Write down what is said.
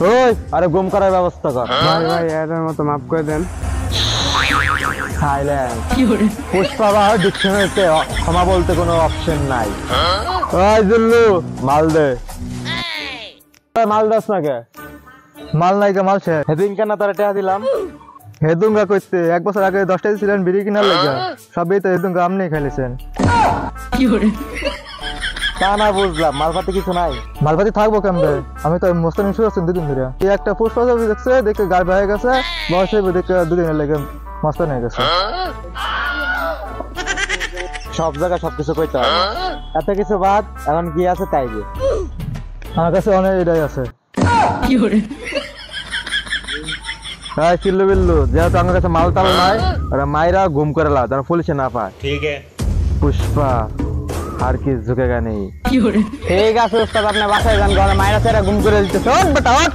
ওই আরে গুম করার ব্যবস্থা কর। ভাই ভাই এর মতো মাফ করে দেন। সাইলেন্স। পুষ্পা বা ডিকশনারিতে ক্ষমা বলতে কোনো অপশন নাই। ওই জুল্লু মাল দে। মাল দাস না কে? মাল নাই কে মাল শেষ। সেদিন কেন তারা টাকা দিলাম? হেদুঙ্গা কইতে 1 বছর আগে 10টা দিছিলেন বিড়ি কিনার লাগা, সবই তো হেদুঙ্গা আপনি খাইলেছেন। তা না বুঝলাম, মালপাতি কিছু নাই। মালপাতি থাকবো কেমনে? আমি তো মোস্তান ইস্যু আছেন দুদিন ধরে। এই একটা পুষ্পা ছবি দেখছে, দেখে গাড়ি হয়ে গেছে, বয়স হয়ে দেখে দুদিনের লেগে মস্তান হয়ে গেছে। সব জায়গায় সবকিছু কইতে হবে, এত কিছু বাদ। এখন কি আছে তাই যে আমার কাছে অনেক এটাই আছে। হ্যাঁ চিল্লু বিল্লু, যেহেতু আমার কাছে মাল টাল নাই, ওরা মাইরা গুম করে লা যেন পুলিশে না পায়। ठीक है। পুষ্পা আর কি ঝুঁকেগা নেই। ঠিক আছে ওস্তাদ, আপনি বাসায় যান, ঘরে মায়েরা ছেড়ে গুম করে দিতেছে। ওঠ বেটা ওঠ।